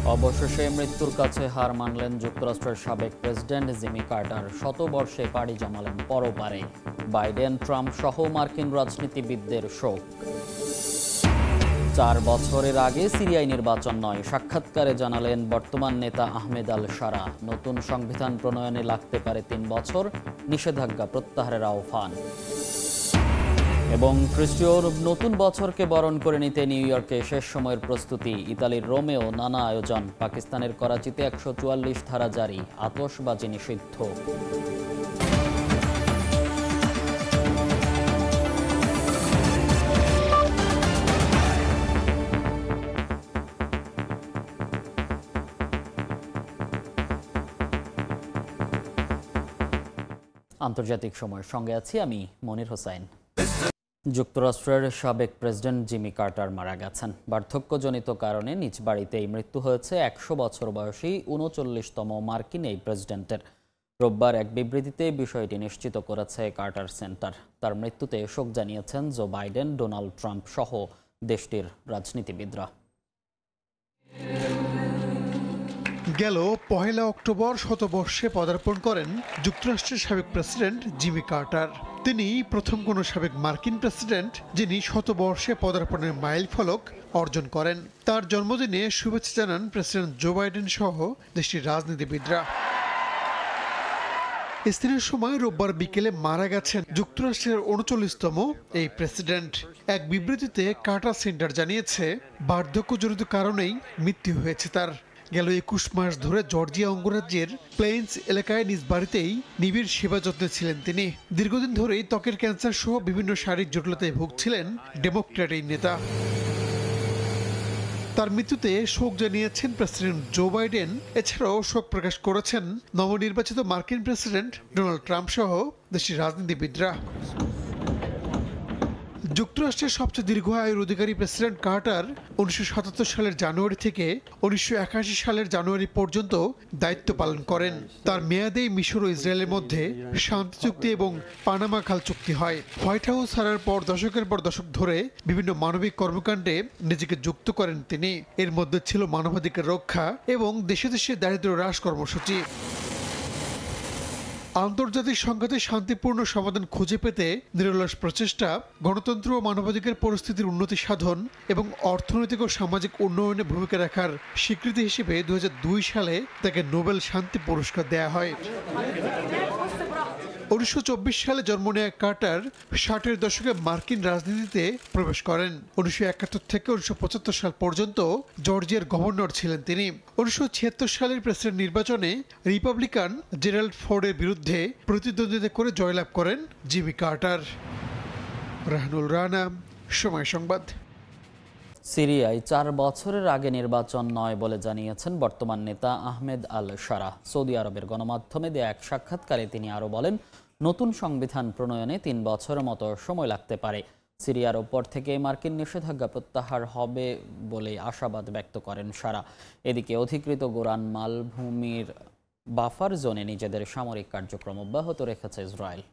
অবশেষে মৃত্যুর কাছে হার মানলেন যুক্তরাষ্ট্রের সাবেক প্রেসিডেন্ট জিমি কার্টার। শতবর্ষে পাড়ি জমালেন পরপারে। বাইডেন, ট্রাম্প সহ মার্কিন রাজনীতিবিদদের শোক। 4 বছরের আগে সিরিয়ায় নির্বাচন নয়, সাক্ষাৎকারে জানালেন বর্তমান নেতা আহমেদ আল শারা। নতুন সংবিধান প্রণয়নে লাগতে পারে 3 বছর, নিষেধাজ্ঞা প্রত্যাহারের আহ্বান। এবং খ্রিস্টীয় নতুন বছরকে বরণ করে নিতে নিউ ইয়র্কে শেষ সময়ের প্রস্তুতি। ইতালির রোমেও নানা আয়োজন। পাকিস্তানের করাচিতে 144 ধারা জারি, আতশবাজি নিষিদ্ধ। আন্তর্জাতিক সময়ের সঙ্গে আছি আমি মনির হোসাইন। যুক্তরাষ্ট্রের সাবেক প্রেসিডেন্ট জিমি কার্টার মারা গেছেন। বার্ধক্যজনিত কারণে নিজ বাড়িতেই মৃত্যু হয়েছে 100 বছর বয়সী 39তম মার্কিন এই প্রেসিডেন্টের। রোববার এক বিবৃতিতে বিষয়টি নিশ্চিত করেছে কার্টার সেন্টার। তার মৃত্যুতে শোক জানিয়েছেন জো বাইডেন, ডোনাল্ড ট্রাম্প সহ দেশটির রাজনীতিবিদরা। গেল 1 অক্টোবর শতবর্ষে পদার্পণ করেন যুক্তরাষ্ট্রের সাবেক প্রেসিডেন্ট জিমি কার্টার। তিনি প্রথম কোনো সাবেক মার্কিন প্রেসিডেন্ট যিনি শতবর্ষে পদার্পণের মাইল ফলক অর্জন করেন। তার জন্মদিনে শুভেচ্ছা জানান প্রেসিডেন্ট জো বাইডেন সহ দেশটির রাজনীতিবিদরা। স্থানীয় সময় রোববার বিকেলে মারা গেছেন যুক্তরাষ্ট্রের 39তম এই প্রেসিডেন্ট। এক বিবৃতিতে কার্টার সেন্টার জানিয়েছে, বার্ধক্যজনিত কারণেই মৃত্যু হয়েছে তার। গেল 21 মাস ধরে জর্জিয়া অঙ্গরাজ্যের প্লেইন্স এলাকায় নিজ বাড়িতেই নিবিড় সেবা যত্নে ছিলেন তিনি। দীর্ঘদিন ধরেই ত্বকের ক্যান্সার সহ বিভিন্ন শারীরিক জটিলতায় ভুগছিলেন ডেমোক্র্যাট এই নেতা। তার মৃত্যুতে শোক জানিয়েছেন প্রেসিডেন্ট জো বাইডেন। এছাড়াও শোক প্রকাশ করেছেন নবনির্বাচিত মার্কিন প্রেসিডেন্ট ডোনাল্ড ট্রাম্প সহ দেশটির রাজনীতিবিদরা। যুক্তরাষ্ট্রের সবচেয়ে দীর্ঘ আয়ুর অধিকারী প্রেসিডেন্ট কার্টার 1977 সালের জানুয়ারি থেকে 1981 সালের জানুয়ারি পর্যন্ত দায়িত্ব পালন করেন। তার মেয়াদেই মিশর ও ইসরায়েলের মধ্যে শান্তি চুক্তি এবং পানামা খাল চুক্তি হয়। হোয়াইট হাউস ছাড়ার পর দশকের পর দশক ধরে বিভিন্ন মানবিক কর্মকাণ্ডে নিজেকে যুক্ত করেন তিনি। এর মধ্যে ছিল মানবাধিকার রক্ষা এবং দেশে দেশে দারিদ্র্য হ্রাস কর্মসূচি। আন্তর্জাতিক সংঘাতে শান্তিপূর্ণ সমাধান খুঁজে পেতে নিরলস প্রচেষ্টা, গণতন্ত্র ও মানবাধিকার পরিস্থিতির উন্নতি সাধন এবং অর্থনৈতিক ও সামাজিক উন্নয়নে ভূমিকা রাখার স্বীকৃতি হিসেবে 2002 সালে তাকে নোবেল শান্তি পুরস্কার দেয়া হয়। 1924 সালে জন্ম নেয়া কার্টার 60-এর দশকে মার্কিন রাজনীতিতে প্রবেশ করেন। 1971 থেকে 1975 সাল পর্যন্ত জর্জিয়ার গভর্নর ছিলেন তিনি। 1976 সালের প্রেসিডেন্ট নির্বাচনে রিপাবলিকান জেরাল্ড ফোর্ডের বিরুদ্ধে প্রতিদ্বন্দ্বিতা করে জয়লাভ করেন জিমি কার্টার। রাহানুল রানা, সময় সংবাদ। সিরিয়ায় 4 বছরের আগে নির্বাচন নয় বলে জানিয়েছেন বর্তমান নেতা আহমেদ আল শারা। সৌদি আরবের গণমাধ্যমে দেয়া এক সাক্ষাৎকারে তিনি আরও বলেন, নতুন সংবিধান প্রণয়নে 3 বছরের মতো সময় লাগতে পারে। সিরিয়ার ওপর থেকে মার্কিন নিষেধাজ্ঞা প্রত্যাহার হবে বলে আশাবাদ ব্যক্ত করেন শারা। এদিকে অধিকৃত গোলান মালভূমির বাফার জোনে নিজেদের সামরিক কার্যক্রম অব্যাহত রেখেছে ইসরায়েল।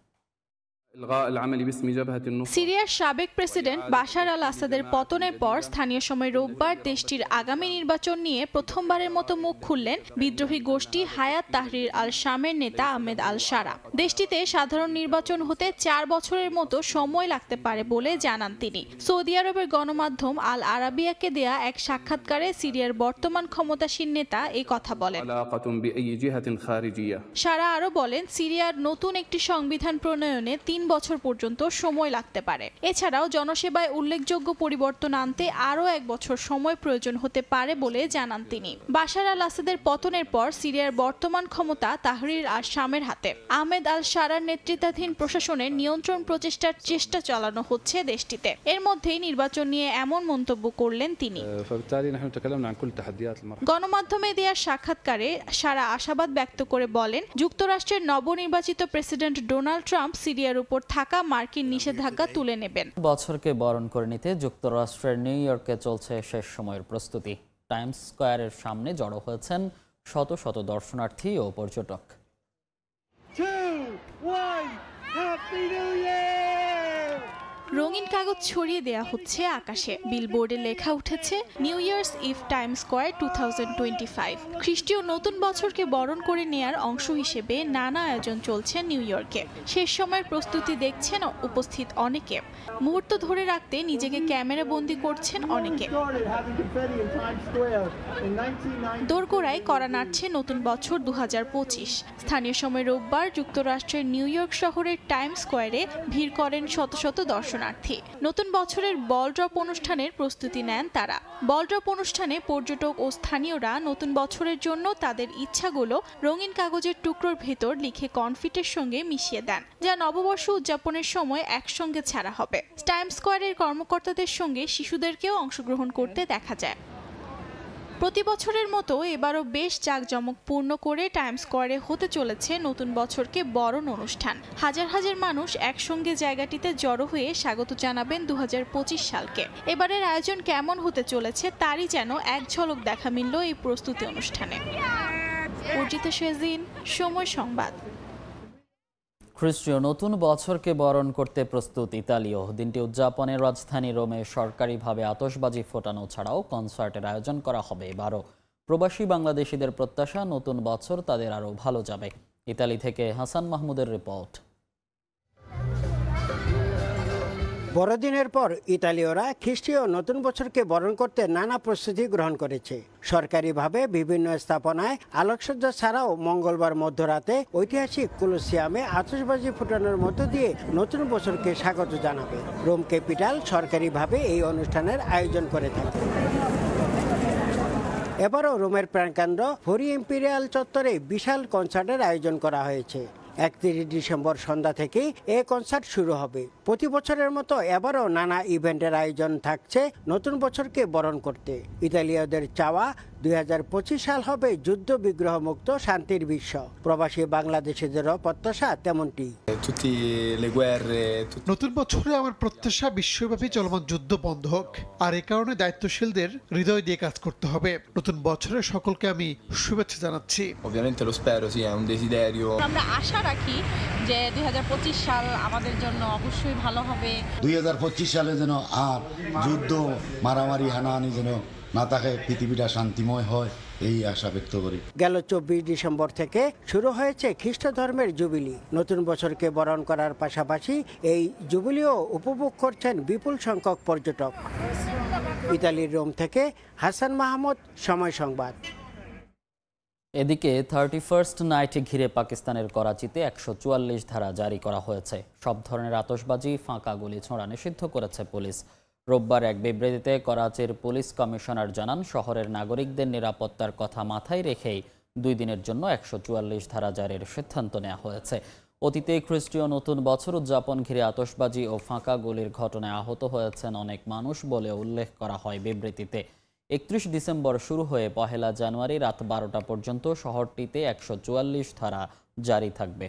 সিরিয়ার সাবেক প্রেসিডেন্ট বাশার আল আসাদের পতনের পর স্থানীয় সময় রোববার দেশটির আগামী নির্বাচন নিয়ে প্রথমবারের মতো মুখ খুললেন বিদ্রোহী গোষ্ঠী হায়াত তাহরির আল শামের নেতা আহমেদ আল শারা। দেশটিতে সাধারণ নির্বাচন হতে 4 বছরের মতো সময় লাগতে পারে বলে জানান তিনি। সৌদি আরবের গণমাধ্যম আল আরাবিয়াকে দেয়া এক সাক্ষাৎকারে সিরিয়ার বর্তমান ক্ষমতাসীন নেতা এই কথা বলেন। শারা আরও বলেন, সিরিয়ার নতুন একটি সংবিধান প্রণয়নে 3 বছর পর্যন্ত সময় লাগতে পারে। এছাড়াও জনসেবায় উল্লেখযোগ্য পরিবর্তন আনতে আরও 1 বছর সময় প্রয়োজন হতে পারে বলে জানান তিনি। বাশার আল আসাদের পতনের পর সিরিয়ার বর্তমান ক্ষমতা তাহরির আল শামের হাতে। আহমেদ আল শারার নেতৃত্বাধীন প্রশাসনের নিয়ন্ত্রণ প্রচেষ্টার চেষ্টা চালানো হচ্ছে দেশটিতে। এর মধ্যেই নির্বাচন নিয়ে এমন মন্তব্য করলেন তিনি। গণমাধ্যমে দেওয়া সাক্ষাৎকারে শারা আশাবাদ ব্যক্ত করে বলেন, যুক্তরাষ্ট্রের নবনির্বাচিত প্রেসিডেন্ট ডোনাল্ড ট্রাম্প সিরিয়ার উপর থাকা মার্কিন নিষেধাজ্ঞা তুলে নেবেন। বছরকে বরণ করে নিতে যুক্তরাষ্ট্রের নিউ ইয়র্কে চলছে শেষ সময়ের প্রস্তুতি। টাইমস স্কয়ারের সামনে জড়ো হয়েছেন শত শত দর্শনার্থী ও পর্যটক। রঙিন কাগজ ছড়িয়ে দেয়া হচ্ছে আকাশে। বিলবোর্ডে লেখা উঠেছে new year's eve Times Square 2025। খ্রিস্টীয় নতুন বছরকে বরণ করে নেয়ার অংশ হিসেবে নানা আয়োজন চলছে নিউ ইয়র্কে। শেষ সময়ের প্রস্তুতি দেখছেন উপস্থিত অনেকে। মুহূর্ত ধরে রাখতে নিজেকে ক্যামেরা বন্দি করছেন অনেকে। দোরগোড়ায় কড়া নাড়ছে নতুন বছর 2025। স্থানীয় সময় রোববার যুক্তরাষ্ট্রের নিউ ইয়র্ক শহরের টাইম স্কয়ারে ভিড় করেন শত শত দর্শনার্থী। নতুন বছরের বল ড্রপ অনুষ্ঠানের প্রস্তুতি নেন তারা। বল ড্রপ অনুষ্ঠানে পর্যটক ও স্থানীয়রা নতুন বছরের জন্য তাদের ইচ্ছাগুলো রঙিন কাগজের টুকরোর ভেতর লিখে কনফিটের সঙ্গে মিশিয়ে দেন, যা নববর্ষ উদযাপনের সময় একসঙ্গে ছাড়া হবে। টাইম স্কয়ারের কর্মকর্তাদের সঙ্গে শিশুদেরকেও অংশগ্রহণ করতে দেখা যায়। প্রতি বছরের মতো এবারও বেশ জাঁকজমকপূর্ণ করে টাইম স্কয়ারে হতে চলেছে নতুন বছরকে বরণ অনুষ্ঠান। হাজার হাজার মানুষ একসঙ্গে জায়গাটিতে জড়ো হয়ে স্বাগত জানাবেন 2025 সালকে। এবারের আয়োজন কেমন হতে চলেছে তারই যেন এক ঝলক দেখা মিলল এই প্রস্তুতি অনুষ্ঠানে। অর্জিতা শেজিন, সময় সংবাদ। খ্রিস্টীয় নতুন বছরকে বরণ করতে প্রস্তুত ইতালিও। দিনটি উদযাপনে রাজধানী রোমে সরকারিভাবে আতশবাজি ফোটানো ছাড়াও কনসার্টের আয়োজন করা হবে এবারও। প্রবাসী বাংলাদেশিদের প্রত্যাশা নতুন বছর তাদের আরও ভালো যাবে। ইতালি থেকে হাসান মাহমুদের রিপোর্ট। বড়দিনের পর ইতালীয়রা খ্রিস্টীয় নতুন বছরকে বরণ করতে নানা প্রস্তুতি গ্রহণ করেছে। সরকারিভাবে বিভিন্ন স্থাপনায় আলোকসজ্জা ছাড়াও মঙ্গলবার মধ্যরাতে ঐতিহাসিক কোলোসিয়ামে আতশবাজি ফুটানোর মধ্য দিয়ে নতুন বছরকে স্বাগত জানাবে। রোম ক্যাপিটাল সরকারিভাবে এই অনুষ্ঠানের আয়োজন করে থাকে। এবারও রোমের প্রাণকেন্দ্র ফোরি ইম্পেরিয়াল চত্বরে বিশাল কনসার্টের আয়োজন করা হয়েছে। 31 ডিসেম্বর সন্ধ্যা থেকেই এই কনসার্ট শুরু হবে। প্রতি বছরের মতো এবারও নানা ইভেন্টের আয়োজন থাকছে নতুন বছরকে বরণ করতে। ইতালীয়দের চাওয়া 2025 সাল হবে যুদ্ধ বিগ্রহ মুক্ত শান্তির বিশ্ব। প্রবাসী বাংলাদেশিদেরও প্রত্যাশা তেমনটি। নতুন বছরে আমার প্রত্যাশা বিশ্বব্যাপী চলমান যুদ্ধ বন্ধ হোক, আর এ কারণে দায়িত্বশীলদের হৃদয় দিয়ে কাজ করতে হবে। নতুন বছরে সকলকে আমি শুভেচ্ছা জানাচ্ছি। আমরা আশা রাখি যে 2025 সাল আমাদের জন্য অবশ্যই ভালো হবে। 2025 সালে যেন আর যুদ্ধ মারামারি হানাহানি যেন না থাকে, পৃথিবীটা শান্তিময় হয়, এই আশা ব্যক্ত করি। গেল 24 ডিসেম্বর থেকে শুরু হয়েছে খ্রিস্ট ধর্মের জুবিলি। নতুন বছরকে বরণ করার পাশাপাশি এই জুবিলিও উপভোগ করছেন বিপুল সংখ্যক পর্যটক। ইতালির রোম থেকে হাসান মাহমুদ, সময় সংবাদ। এদিকে 31st নাইটে ঘিরে পাকিস্তানের করাচিতে 144 ধারা জারি করা হয়েছে। সব ধরনের আতশবাজি, ফাঁকা গুলি ছোঁড়া নিষিদ্ধ করেছে পুলিশ। রোববার এক বিবৃতিতে করাচির পুলিশ কমিশনার জানান, শহরের নাগরিকদের নিরাপত্তার কথা মাথায় রেখেই 2 দিনের জন্য 144 ধারা জারির সিদ্ধান্ত নেওয়া হয়েছে। অতীতে খ্রিস্টীয় নতুন বছর উদযাপন ঘিরে আতশবাজি ও ফাঁকা গুলির ঘটনায় আহত হয়েছেন অনেক মানুষ বলে উল্লেখ করা হয় বিবৃতিতে। 31 ডিসেম্বর শুরু হয়ে 1 জানুয়ারি রাত 12টা পর্যন্ত শহরটিতে 144 ধারা জারি থাকবে।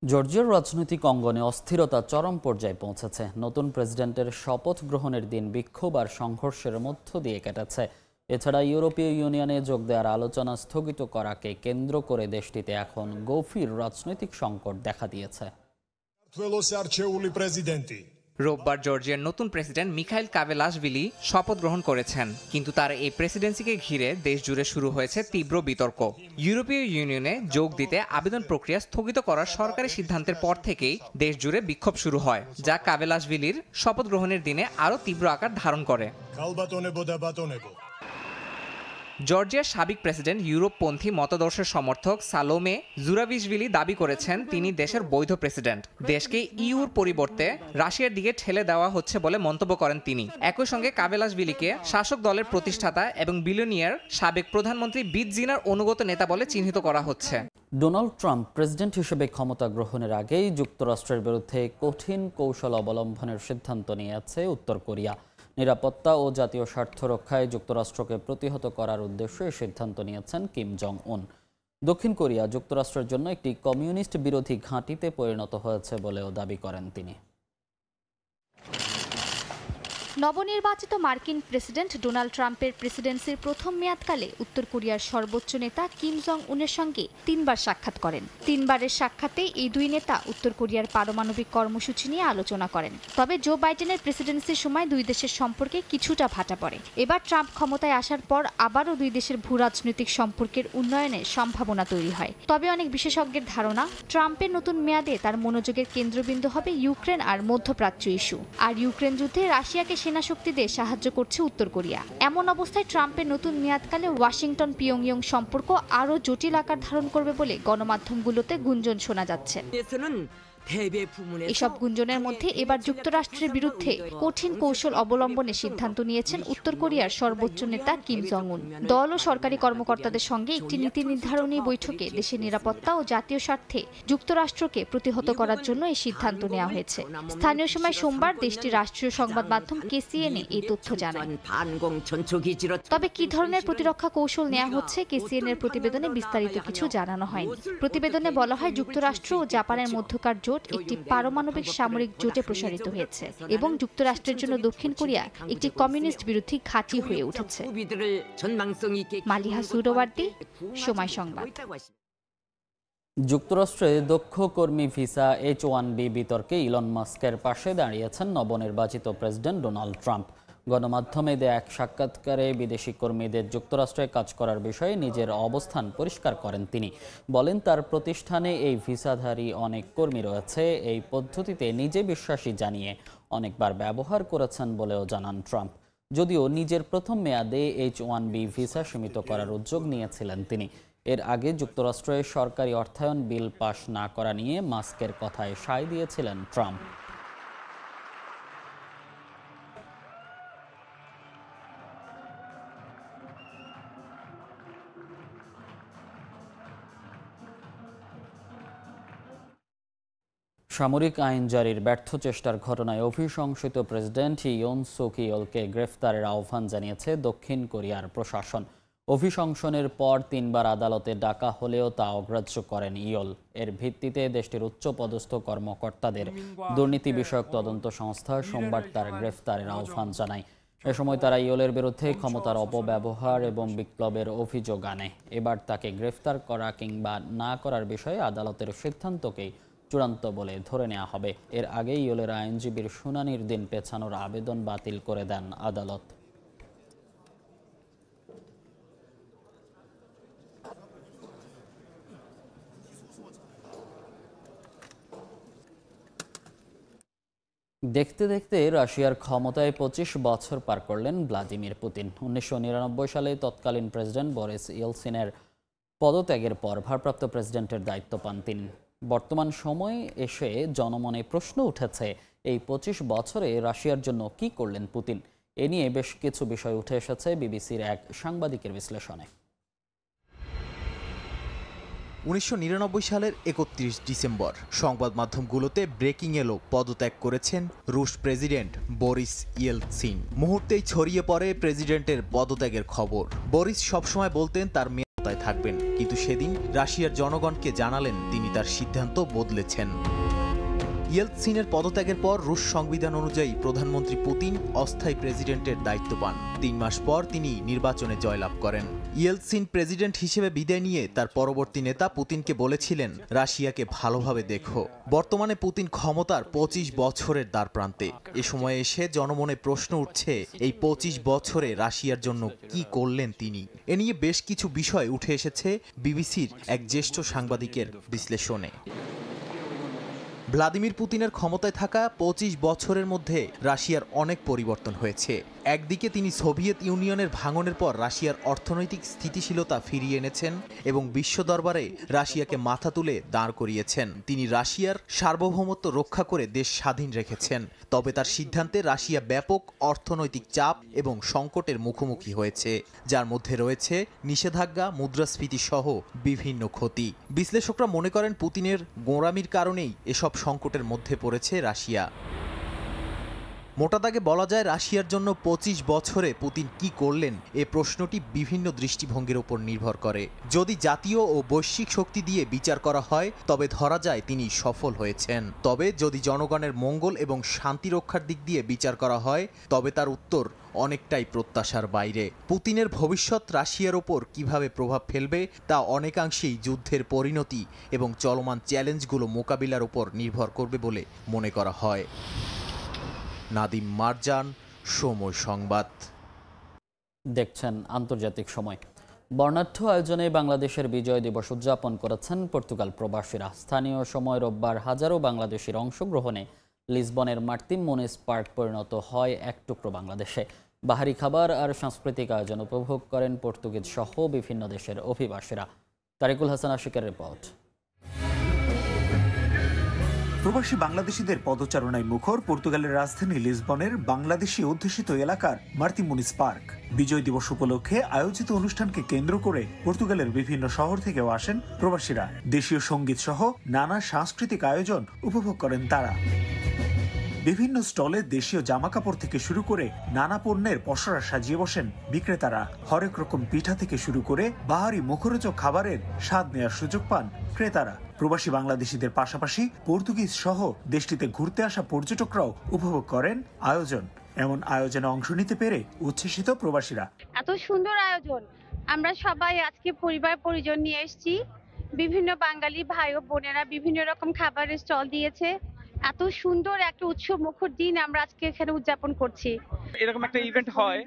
জর্জিয়ার রাজনৈতিক অঙ্গনে অস্থিরতা চরম পর্যায়ে পৌঁছেছে। নতুন প্রেসিডেন্টের শপথ গ্রহণের দিন বিক্ষোভ আর সংঘর্ষের মধ্য দিয়ে কেটেছে। এছাড়া ইউরোপীয় ইউনিয়নে যোগ দেওয়ার আলোচনা স্থগিত করাকে কেন্দ্র করে দেশটিতে এখন গভীর রাজনৈতিক সংকট দেখা দিয়েছে। রোববার জর্জিয়ার নতুন প্রেসিডেন্ট মিখাইল কাভেলাসভিলি শপথ গ্রহণ করেছেন, কিন্তু তার এই প্রেসিডেন্সিকে ঘিরে দেশ জুড়ে শুরু হয়েছে তীব্র বিতর্ক। ইউরোপীয় ইউনিয়নে যোগ দিতে আবেদন প্রক্রিয়া স্থগিত করার সরকারি সিদ্ধান্তের পর থেকেই দেশ জুড়ে বিক্ষোভ শুরু হয়, যা কাভেলাসভিলির শপথ গ্রহণের দিনে আরও তীব্র আকার ধারণ করে। জর্জিয়ার সাবেক প্রেসিডেন্ট ইউরোপপন্থী মতাদর্শের সমর্থক সালোমে জুরাভিশভিলি দাবি করেছেন তিনি দেশের বৈধ প্রেসিডেন্ট। দেশকে ইউর পরিবর্তে রাশিয়ার দিকে ঠেলে দেওয়া হচ্ছে বলে মন্তব্য করেন তিনি। একই সঙ্গে কাভেলাসভিলিকে শাসক দলের প্রতিষ্ঠাতা এবং বিলিয়নিয়ার সাবেক প্রধানমন্ত্রী বিৎজিনার অনুগত নেতা বলে চিহ্নিত করা হচ্ছে। ডোনাল্ড ট্রাম্প প্রেসিডেন্ট হিসেবে ক্ষমতা গ্রহণের আগেই যুক্তরাষ্ট্রের বিরুদ্ধে কঠিন কৌশল অবলম্বনের সিদ্ধান্ত নিয়েছে উত্তর কোরিয়া। নিরাপত্তা ও জাতীয় স্বার্থ রক্ষায় যুক্তরাষ্ট্রকে প্রতিহত করার উদ্দেশ্যে সিদ্ধান্ত নিয়েছেন কিম জং উন। দক্ষিণ কোরিয়া যুক্তরাষ্ট্রের জন্য একটি কমিউনিস্ট বিরোধী ঘাঁটিতে পরিণত হয়েছে বলেও দাবি করেন তিনি। নবনির্বাচিত মার্কিন প্রেসিডেন্ট ডোনাল্ড ট্রাম্পের প্রেসিডেন্সির প্রথম মেয়াদকালে উত্তর কোরিয়ার সর্বোচ্চ নেতা কিম জং উনের সঙ্গে 3 বার সাক্ষাৎ করেন। 3 বারের সাক্ষাতে এই দুই নেতা উত্তর কোরিয়ার পারমাণবিক কর্মসূচি নিয়ে আলোচনা করেন। তবে জো বাইডেনের প্রেসিডেন্সির সময় দুই দেশের সম্পর্কে কিছুটা ভাটা পড়ে। এবার ট্রাম্প ক্ষমতায় আসার পর আবারও দুই দেশের ভূরাজনৈতিক সম্পর্কের উন্নয়নের সম্ভাবনা তৈরি হয়। তবে অনেক বিশেষজ্ঞের ধারণা, ট্রাম্পের নতুন মেয়াদে তার মনোযোগের কেন্দ্রবিন্দু হবে ইউক্রেন আর মধ্যপ্রাচ্য ইস্যু। আর ইউক্রেন যুদ্ধে রাশিয়াকে সেনা শক্তি দিয়ে সাহায্য করছে উত্তর কোরিয়া। এমন অবস্থায় ট্রাম্পের নতুন মেয়াদকালে ওয়াশিংটন পিয়ংইয়ং সম্পর্ক আরও জটিল আকার ধারণ করবে বলে গণমাধ্যমগুলোতে গুঞ্জন শোনা যাচ্ছে। এসব গুঞ্জনের মধ্যে এবার যুক্তরাষ্ট্রের বিরুদ্ধে কঠিন কৌশল অবলম্বনের সিদ্ধান্ত নিয়েছেন উত্তর কোরিয়ার সর্বোচ্চ নেতা কিম জং উন। দল ও সরকারি কর্মকর্তাদের সঙ্গে একটি নীতি নির্ধারণী বৈঠকে দেশের নিরাপত্তা ও জাতীয় স্বার্থে যুক্তরাষ্ট্রকে প্রতিহত করার জন্য এই সিদ্ধান্ত নেওয়া হয়েছে। স্থানীয় সময় সোমবার দেশটির রাষ্ট্রীয় সংবাদ মাধ্যম কেসিএনএ এই তথ্য জানায়। তবে কি ধরনের প্রতিরক্ষা কৌশল নেওয়া হচ্ছে কেসিএনএর প্রতিবেদনে বিস্তারিত কিছু জানানো হয়নি। প্রতিবেদনে বলা হয়, যুক্তরাষ্ট্র ও জাপানের মধ্যকার জোট একটি পারমাণবিক সামরিক জোটে প্রসারিত হয়েছে এবং যুক্তরাষ্ট্রের জন্য দক্ষিণ কোরিয়া একটি কমিউনিস্ট বিরোধী ঘাঁটি হয়ে উঠেছে। মালিহা সুরওয়ার্দী, সময় সংবাদ। যুক্তরাষ্ট্রে দক্ষ কর্মী ভিসা H-1B বিতর্কে ইলন মাস্কের পাশে দাঁড়িয়েছেন নবনির্বাচিত প্রেসিডেন্ট ডোনাল্ড ট্রাম্প। গণমাধ্যমে দেয়া এক সাক্ষাৎকারে বিদেশি কর্মীদের যুক্তরাষ্ট্রে কাজ করার বিষয়ে নিজের অবস্থান পরিষ্কার করেন তিনি। বলেন, তার প্রতিষ্ঠানে এই ভিসাধারী অনেক কর্মী রয়েছে। এই পদ্ধতিতে নিজে বিশ্বাসী জানিয়ে অনেকবার ব্যবহার করেছেন বলেও জানান ট্রাম্প। যদিও নিজের প্রথম মেয়াদে H-1B ভিসা সীমিত করার উদ্যোগ নিয়েছিলেন তিনি। এর আগে যুক্তরাষ্ট্রে সরকারি অর্থায়ন বিল পাশ না করা নিয়ে মাস্কের কথায় সায় দিয়েছিলেন ট্রাম্প। সামরিক আইন জারির ব্যর্থ চেষ্টার ঘটনায় অভিশংসিত প্রেসিডেন্ট ইয়ন সুক ইয়েলকে গ্রেফতারের আহ্বান জানিয়েছে দক্ষিণ কোরিয়ার প্রশাসন। অভিশংসনের পর 3 বার আদালতে ডাকা হলেও তা অগ্রাহ্য করেন ইয়েল। এর ভিত্তিতে দেশটির উচ্চপদস্থ কর্মকর্তাদের দুর্নীতি বিষয়ক তদন্ত সংস্থা সোমবার তার গ্রেফতারের আহ্বান জানায়। এ সময় তারা ইয়েলের বিরুদ্ধে ক্ষমতার অপব্যবহার এবং বিপ্লবের অভিযোগ আনে। এবার তাকে গ্রেফতার করা কিংবা না করার বিষয়ে আদালতের সিদ্ধান্তকেই চূড়ান্ত বলে ধরে নেওয়া হবে। এর আগে ইয়েলের আইনজীবীর শুনানির দিন পেছানোর আবেদন বাতিল করে দেন আদালত। দেখতে দেখতে রাশিয়ার ক্ষমতায় 25 বছর পার করলেন ভ্লাদিমির পুতিন। 1999 সালে তৎকালীন প্রেসিডেন্ট বরিস ইয়েলসিনের পদত্যাগের পর ভারপ্রাপ্ত প্রেসিডেন্টের দায়িত্ব পান তিনি। বর্তমান সময়ে এসে জনমনে প্রশ্ন উঠেছে, এই 25 বছরে রাশিয়ার জন্য কি করলেন পুতিন? এ নিয়ে বেশ কিছু বিষয় উঠে এসেছে বিবিসির এক সাংবাদিকের বিশ্লেষণে। 1999 সালের 31 ডিসেম্বর সংবাদ মাধ্যমগুলোতে ব্রেকিং এলো, পদত্যাগ করেছেন রুশ প্রেসিডেন্ট বরিস ইয়েলসিন। মুহূর্তেই ছড়িয়ে পড়ে প্রেসিডেন্টের পদত্যাগের খবর। বরিস সবসময় বলতেন তার মেয়াদে থাকবেন, কিন্তু সেদিন রাশিয়ার জনগণকে জানালেন তিনি তার সিদ্ধান্ত বদলেছেন। ইয়েলসিনের পদত্যাগের পর রুশ সংবিধান অনুযায়ী প্রধানমন্ত্রী পুতিন অস্থায়ী প্রেসিডেন্টের দায়িত্ব পান। 3 মাস পর তিনি নির্বাচনে জয়লাভ করেন। ইয়েলসিন প্রেসিডেন্ট হিসেবে বিদায় নিয়ে তার পরবর্তী নেতা পুতিনকে বলেছিলেন, রাশিয়াকে ভালোভাবে দেখো। বর্তমানে পুতিন ক্ষমতার 25 বছরের দ্বারপ্রান্তে। এ সময়ে এসে জনমনে প্রশ্ন উঠছে, এই 25 বছরে রাশিয়ার জন্য কি করলেন তিনি? এ নিয়ে বেশ কিছু বিষয় উঠে এসেছে বিবিসির এক জ্যেষ্ঠ সাংবাদিকের বিশ্লেষণে। ভ্লাদিমির পুতিনের ক্ষমতায় থাকা 25 বছরের মধ্যে রাশিয়ার অনেক পরিবর্তন হয়েছে। একদিকে তিনি সোভিয়েত ইউনিয়নের ভাঙনের পর রাশিয়ার অর্থনৈতিক স্থিতিশীলতা ফিরিয়ে এনেছেন এবং বিশ্ব দরবারে রাশিয়াকে মাথা তুলে দাঁড় করিয়েছেন। তিনি রাশিয়ার সার্বভৌমত্ব রক্ষা করে দেশ স্বাধীন রেখেছেন। তবে তার সিদ্ধান্তে রাশিয়া ব্যাপক অর্থনৈতিক চাপ এবং সংকটের মুখোমুখি হয়েছে, যার মধ্যে রয়েছে নিষেধাজ্ঞা, মুদ্রাস্ফীতি সহ বিভিন্ন ক্ষতি। বিশ্লেষকরা মনে করেন পুতিনের গোঁড়ামির কারণেই এসব সংকটের মধ্যে পড়েছে রাশিয়া। মোটা দাগে বলা যায় রাশিয়ার জন্য 25 বছরে পুতিন কি করলেন এ প্রশ্নটি বিভিন্ন দৃষ্টিভঙ্গির উপর নির্ভর করে। যদি জাতীয় ও বৈশ্বিক শক্তি দিয়ে বিচার করা হয় তবে ধরা যায় তিনি সফল হয়েছেন। তবে যদি জনগণের মঙ্গল এবং শান্তি রক্ষার দিক দিয়ে বিচার করা হয় তবে তার উত্তর অনেকটাই প্রত্যাশার বাইরে। পুতিনের ভবিষ্যৎ রাশিয়ার ওপর কিভাবে প্রভাব ফেলবে তা অনেকাংশেই যুদ্ধের পরিণতি এবং চলমান চ্যালেঞ্জগুলো মোকাবিলার উপর নির্ভর করবে বলে মনে করা হয়। নাদিম মারজান, সময় সংবাদ। দেখছেন আন্তর্জাতিক সময়। বর্ণাঢ্য আয়োজনে বাংলাদেশের বিজয় দিবস উদযাপন করেছেন পর্তুগাল প্রবাসীরা। স্থানীয় সময় রোববার হাজারো বাংলাদেশির অংশগ্রহণে লিসবনের মার্তিম মুনিস পার্ক পরিণত হয় এক টুকরো বাংলাদেশে। বাহারি খাবার আর সাংস্কৃতিক আয়োজন উপভোগ করেন পর্তুগিজ সহ বিভিন্ন দেশের অভিবাসীরা। তারিকুল হাসান আশিকের রিপোর্ট। প্রবাসী বাংলাদেশিদের পদচারণায় মুখর পর্তুগালের রাজধানী লিসবনের বাংলাদেশি অধ্যুষিত এলাকার মার্তিম মুনিস পার্ক। বিজয় দিবস উপলক্ষে আয়োজিত অনুষ্ঠানকে কেন্দ্র করে পর্তুগালের বিভিন্ন শহর থেকেও আসেন প্রবাসীরা। দেশীয় সঙ্গীত সহ নানা সাংস্কৃতিক আয়োজন উপভোগ করেন তারা। বিভিন্ন স্টলে দেশীয় জামাকাপড় থেকে শুরু করে নানা পণ্যের পসরা সাজিয়ে বসেন বিক্রেতারা। হরেক রকম পিঠা থেকে শুরু করে বাহারি মুখরোচক খাবারের স্বাদ নেওয়ার সুযোগ পান ক্রেতারা। প্রবাসী বাংলাদেশিদের পাশাপাশি পর্তুগিজ সহ দেশটিতে ঘুরতে আসা পর্যটকরাও উপভোগ করেন আয়োজন। এমন আয়োজনে অংশ নিতে পেরে উচ্ছ্বসিত প্রবাসীরা। এত সুন্দর আয়োজন, আমরা সবাই আজকে পরিবার পরিজন নিয়ে এসেছি। বিভিন্ন বাঙালি ভাই ও বোনেরা বিভিন্ন রকম খাবারের স্টল দিয়েছে। এত সুন্দর একটা উৎসব মুখর দিন আমরা আজকে এখানে উদযাপন করছি। এরকম একটা ইভেন্ট হয়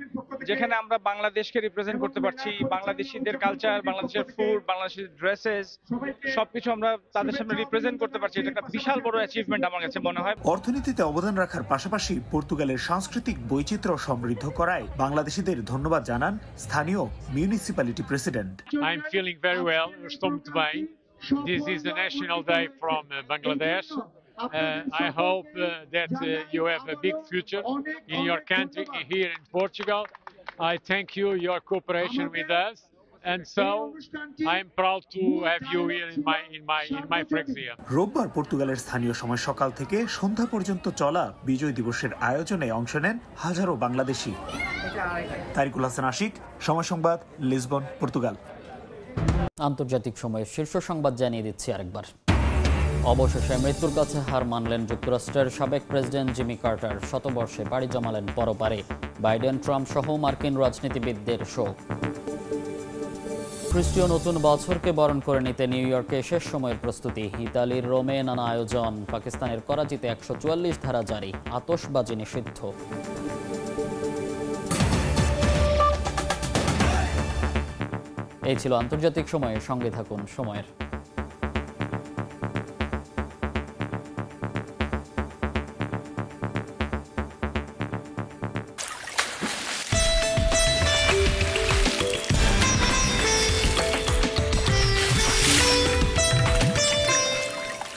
যেখানে আমরা বাংলাদেশকে রিপ্রেজেন্ট করতে পারছি, বাংলাদেশিদের কালচার, বাংলাদেশের ফুড, বাংলাদেশের ড্রেসেস সবকিছু আমরা তাদের সামনে রিপ্রেজেন্ট করতে পারছি। এটা একটা বিশাল বড় অ্যাচিভমেন্ট আমার কাছে মনে হয়। অর্থনীতিতে অবদান রাখার পাশাপাশি পর্তুগালের সাংস্কৃতিক বৈচিত্র্য সমৃদ্ধ করায় বাংলাদেশিদের ধন্যবাদ জানান স্থানীয় municipality president. I'm feeling very well. Estou muito bem. This is the National Day from Bangladesh. I hope that you have a big future in your country here in Portugal. I thank you your cooperation with us, and so I am proud to have you here in my freguesia. রোববার পর্তুগালের স্থানীয় সময় সকাল থেকে সন্ধ্যা পর্যন্ত চলা বিজয় দিবসের আয়োজনে অংশ নেন হাজারো বাংলাদেশি। তারিকুল হাসান আশিক, সময় সংবাদ, লিসবন, পর্তুগাল। আন্তর্জাতিক সময়ের শীর্ষ সংবাদ জানিয়ে দিচ্ছি আরেকবার। অবশেষে মৃত্যুর কাছে হার মানলেন যুক্তরাষ্ট্রের সাবেক প্রেসিডেন্ট জিমি কার্টার। শতবর্ষে পাড়ি জমালেন পরপারে। বাইডেন, ট্রাম্প সহ মার্কিন রাজনীতিবিদদের শোক। খ্রিস্টীয় নতুন বছরকে বরণ করে নিতে নিউ ইয়র্কে শেষ সময়ের প্রস্তুতি। ইতালির রোমে নানা আয়োজন। পাকিস্তানের করাচিতে 144 ধারা জারি। আতশবাজি নিষিদ্ধ। এই ছিল আন্তর্জাতিক সময়ের। সঙ্গে থাকুন সময়ের।